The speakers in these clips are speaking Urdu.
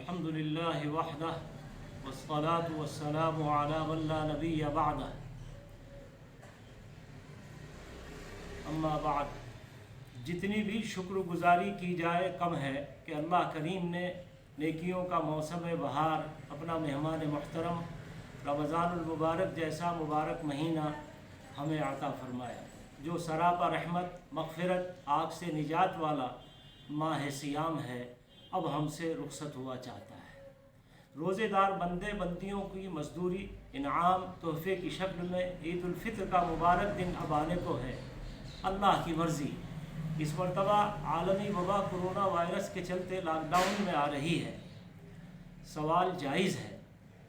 الحمد للہ وحدہ والصلاة والسلام علی من لا نبی بعدہ اما بعد، جتنی بھی شکر گزاری کی جائے کم ہے کہ اللہ کریم نے نیکیوں کا موسم بہار اپنا مہمان محترم رمضان المبارک جیسا مبارک مہینہ ہمیں عطا فرمایا، جو سراپا رحمت، مغفرت، آگ سے نجات والا ماہ سیام ہے، اب ہم سے رخصت ہوا چاہتا ہے۔ روزے دار بندے بندیوں کی مزدوری، انعام، تحفے کی شکل میں عید الفطر کا مبارک دن اب آنے کو ہے۔ اللہ کی مرضی اس مرتبہ عالمی وبا کرونا وائرس کے چلتے لاک ڈاؤن میں آ رہی ہے۔ سوال جائز ہے،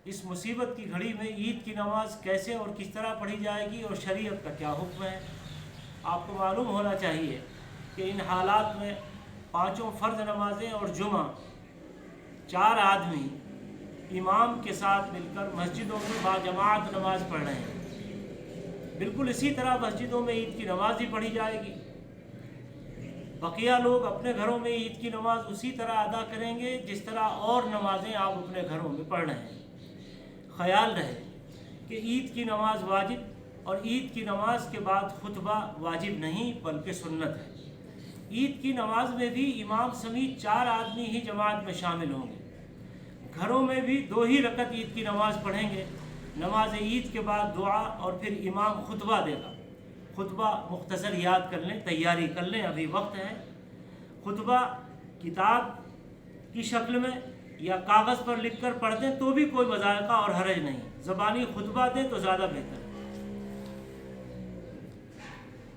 اس مصیبت کی گھڑی میں عید کی نماز کیسے اور کس طرح پڑھی جائے گی اور شریعت کا کیا حکم ہے؟ آپ کو معلوم ہونا چاہیے کہ ان حالات میں 5 فرض نمازیں اور جمعہ 4 آدمی امام کے ساتھ مل کر مسجدوں میں باجماعت نماز پڑھ رہے ہیں۔ بالکل اسی طرح مسجدوں میں عید کی نماز بھی پڑھی جائے گی۔ بقیہ لوگ اپنے گھروں میں عید کی نماز اسی طرح ادا کریں گے جس طرح اور نمازیں آپ اپنے گھروں میں پڑھ رہے ہیں۔ خیال رہے کہ عید کی نماز واجب اور عید کی نماز کے بعد خطبہ واجب نہیں بلکہ سنت ہے۔ عید کی نماز میں بھی امام سمیت 4 آدمی ہی جماعت میں شامل ہوں گے۔ گھروں میں بھی 2 ہی رکعت عید کی نماز پڑھیں گے۔ نماز عید کے بعد دعا اور پھر امام خطبہ دے گا۔ خطبہ مختصر یاد کر لیں، تیاری کر لیں، ابھی وقت ہے۔ خطبہ کتاب کی شکل میں یا کاغذ پر لکھ کر پڑھ دیں تو بھی کوئی مذائقہ اور حرج نہیں، زبانی خطبہ دیں تو زیادہ بہتر ہے۔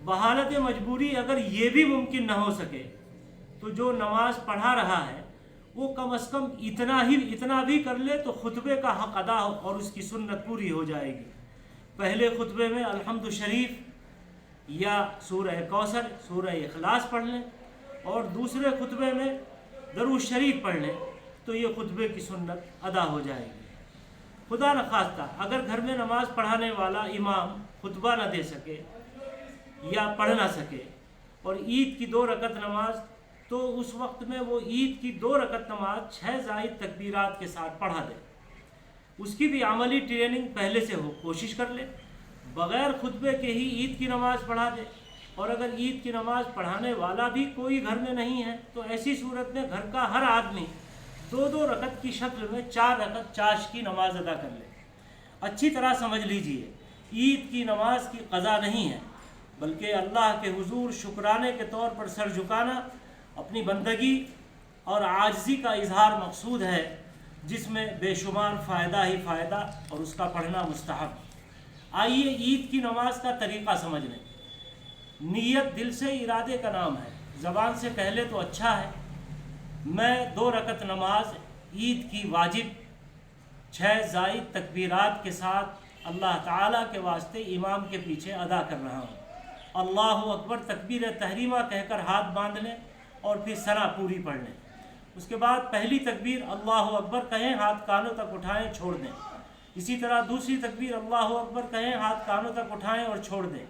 بحالت مجبوری اگر یہ بھی ممکن نہ ہو سکے تو جو نماز پڑھا رہا ہے وہ کم از کم اتنا بھی کر لے تو خطبے کا حق ادا ہو اور اس کی سنت پوری ہو جائے گی۔ پہلے خطبے میں الحمد شریف یا سورہ کوثر، سورہ اخلاص پڑھ لیں اور دوسرے خطبے میں درود شریف پڑھ لیں تو یہ خطبے کی سنت ادا ہو جائے گی۔ خدا نخواستہ اگر گھر میں نماز پڑھانے والا امام خطبہ نہ دے سکے یا پڑھ نہ سکے اور عید کی 2 رکعت نماز، تو اس وقت میں وہ عید کی 2 رکعت نماز 6 زائد تکبیرات کے ساتھ پڑھا دے۔ اس کی بھی عملی ٹریننگ پہلے سے ہو، کوشش کر لے، بغیر خطبے کے ہی عید کی نماز پڑھا دے۔ اور اگر عید کی نماز پڑھانے والا بھی کوئی گھر میں نہیں ہے تو ایسی صورت میں گھر کا ہر آدمی 2 رکعت کی شکل میں 4 رکعت چاشت کی نماز ادا کر لے۔ اچھی طرح سمجھ لیجئے، عید کی نماز کی قضا نہیں ہے بلکہ اللہ کے حضور شکرانے کے طور پر سر جھکانا، اپنی بندگی اور عاجزی کا اظہار مقصود ہے، جس میں بے شمار فائدہ ہی فائدہ اور اس کا پڑھنا مستحب۔ آئیے عید کی نماز کا طریقہ سمجھ لیں۔ نیت دل سے ارادے کا نام ہے، زبان سے پہلے تو اچھا ہے، میں 2 رکعت نماز عید کی واجب 6 زائد تکبیرات کے ساتھ اللہ تعالیٰ کے واسطے امام کے پیچھے ادا کر رہا ہوں۔ اللہ اکبر تکبیر تحریمہ کہہ کر ہاتھ باندھ لیں اور پھر ثنا پوری پڑھ لیں۔ اس کے بعد پہلی تکبیر اللہ اکبر کہیں، ہاتھ کانوں تک اٹھائیں، چھوڑ دیں۔ اسی طرح دوسری تکبیر اللہ اکبر کہیں، ہاتھ کانوں تک اٹھائیں اور چھوڑ دیں۔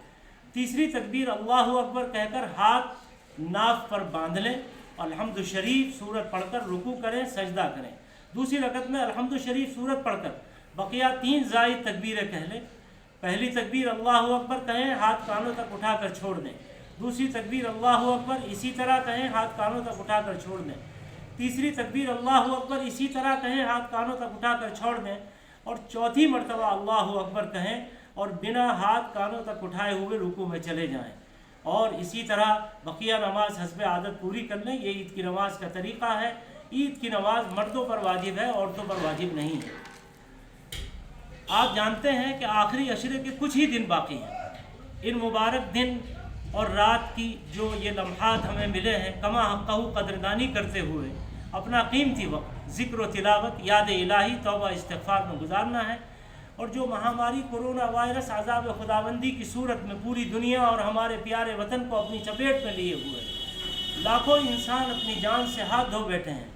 تیسری تکبیر اللہ اکبر کہہ کر ہاتھ ناف پر باندھ لیں، الحمد شریف سورت پڑھ کر رکوع کریں، سجدہ کریں۔ دوسری رکعت میں الحمد شریف سورت پڑھ کر بقیہ 3 زائد تکبیریں کہہ لیں۔ پہلی تکبیر اللہ اکبر کہیں، ہاتھ کانوں تک اٹھا کر چھوڑ دیں۔ دوسری تکبیر اللہ اکبر اسی طرح کہیں، ہاتھ کانوں تک اٹھا کر چھوڑ دیں۔ تیسری تکبیر اللہ اکبر اسی طرح کہیں، ہاتھ کانوں تک اٹھا کر چھوڑ دیں۔ اور چوتھی مرتبہ اللہ اکبر کہیں اور بنا ہاتھ کانوں تک اٹھائے ہوئے رکوع میں چلے جائیں، اور اسی طرح بقیہ نماز حسب عادت پوری کر لیں۔ یہ عید کی نماز کا طریقہ ہے۔ عید کی نماز مردوں پر واجب ہے، عورتوں پر واجب نہیں ہے۔ آپ جانتے ہیں کہ آخری عشرے کے کچھ ہی دن باقی ہیں۔ ان مبارک دن اور رات کی جو یہ لمحات ہمیں ملے ہیں، کما حقہ قدردانی کرتے ہوئے اپنا قیمتی وقت ذکر و تلاوت، یاد الہی، توبہ استغفار میں گزارنا ہے۔ اور جو مہاماری کرونا وائرس عذاب خداوندی کی صورت میں پوری دنیا اور ہمارے پیارے وطن کو اپنی چپیٹ میں لیے ہوئے ہے، لاکھوں انسان اپنی جان سے ہاتھ دھو بیٹھے ہیں،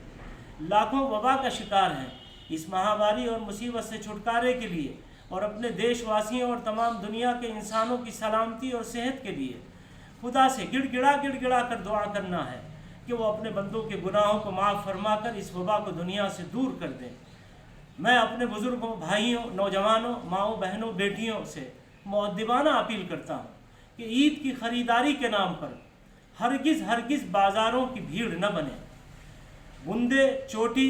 لاکھوں وبا کا شکار ہیں۔ اس مہاماری اور مصیبت سے چھٹکارے کے لیے اور اپنے دیش واسیوں اور تمام دنیا کے انسانوں کی سلامتی اور صحت کے لیے خدا سے گڑ گڑا کر دعا کرنا ہے کہ وہ اپنے بندوں کے گناہوں کو معاف فرما کر اس وبا کو دنیا سے دور کر دیں۔ میں اپنے بزرگوں، بھائیوں، نوجوانوں، ماؤں، بہنوں، بیٹیوں سے مؤدبانہ اپیل کرتا ہوں کہ عید کی خریداری کے نام پر ہرگز بازاروں کی بھیڑ نہ بنے۔ بندے، چوٹی،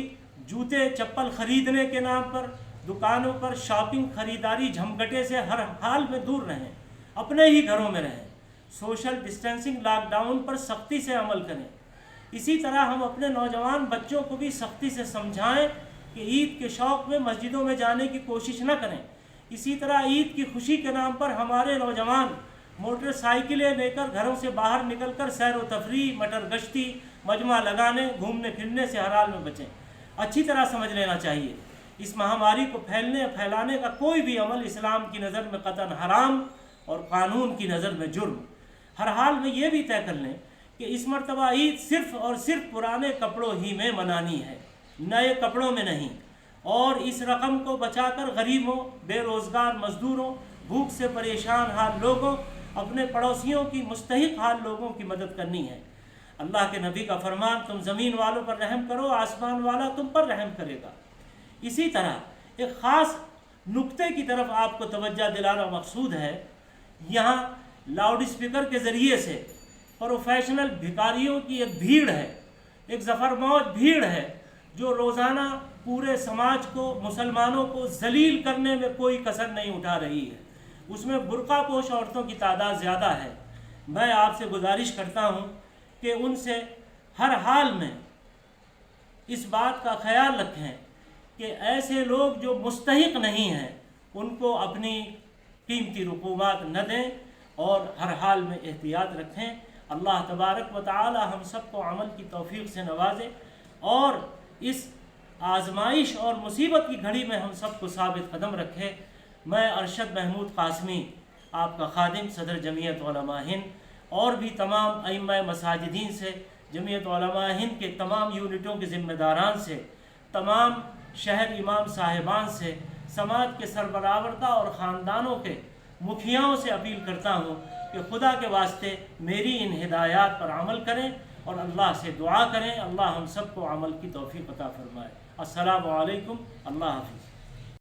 جوتے، چپل خریدنے کے نام پر دکانوں پر شاپنگ، خریداری، جھمگٹے سے ہر حال میں دور رہیں، اپنے ہی گھروں میں رہیں۔ سوشل ڈسٹینسنگ، لاک ڈاؤن پر سختی سے عمل کریں۔ اسی طرح ہم اپنے نوجوان بچوں کو بھی سختی سے سمجھائیں کہ عید کے شوق میں مسجدوں میں جانے کی کوشش نہ کریں۔ اسی طرح عید کی خوشی کے نام پر ہمارے نوجوان موٹر سائیکلیں لے کر گھروں سے باہر نکل کر سیر و تفریح، مٹر گشتی، مجمع لگانے، گھومنے پھرنے سے ہر حال میں بچیں۔ اچھی طرح سمجھ لینا چاہیے اس مہاماری کو پھیلانے کا کوئی بھی عمل اسلام کی نظر میں قطعاً حرام اور قانون کی نظر میں جرم۔ ہر حال میں یہ بھی طے کر لیں کہ اس مرتبہ عید صرف اور صرف پرانے کپڑوں ہی میں منانی ہے، نئے کپڑوں میں نہیں، اور اس رقم کو بچا کر غریبوں، بے روزگار مزدوروں، بھوک سے پریشان حال لوگوں، اپنے پڑوسیوں کی مستحق حال لوگوں کی مدد کرنی ہے۔ اللہ کے نبی کا فرمان، تم زمین والوں پر رحم کرو، آسمان والا تم پر رحم کرے گا۔ اسی طرح ایک خاص نقطے کی طرف آپ کو توجہ دلانا مقصود ہے۔ یہاں لاؤڈ اسپیکر کے ذریعے سے پروفیشنل بھکاریوں کی ایک بھیڑ ہے، ایک ظفرموج بھیڑ ہے، جو روزانہ پورے سماج کو، مسلمانوں کو ذلیل کرنے میں کوئی کسر نہیں اٹھا رہی ہے۔ اس میں برقع پوش عورتوں کی تعداد زیادہ ہے۔ میں آپ سے گزارش کرتا ہوں کہ ان سے ہر حال میں اس بات کا خیال رکھیں کہ ایسے لوگ جو مستحق نہیں ہیں ان کو اپنی قیمتی رقومات نہ دیں، اور ہر حال میں احتیاط رکھیں۔ اللہ تبارک و تعالی ہم سب کو عمل کی توفیق سے نوازے، اور اس آزمائش اور مصیبت کی گھڑی میں ہم سب کو ثابت قدم رکھے۔ میں ارشد محمود قاسمی، آپ کا خادم، صدر جمعیت علماء ہند، اور بھی تمام ائمہ مساجدین سے، جمعیت علماء ہند کے تمام یونٹوں کے ذمہ داران سے، تمام شہر امام صاحبان سے، سماج کے سربراہ اور خاندانوں کے مکھیاؤں سے اپیل کرتا ہوں کہ خدا کے واسطے میری ان ہدایات پر عمل کریں اور اللہ سے دعا کریں، اللہ ہم سب کو عمل کی توفیق عطا فرمائے۔ السلام علیکم، اللہ حافظ۔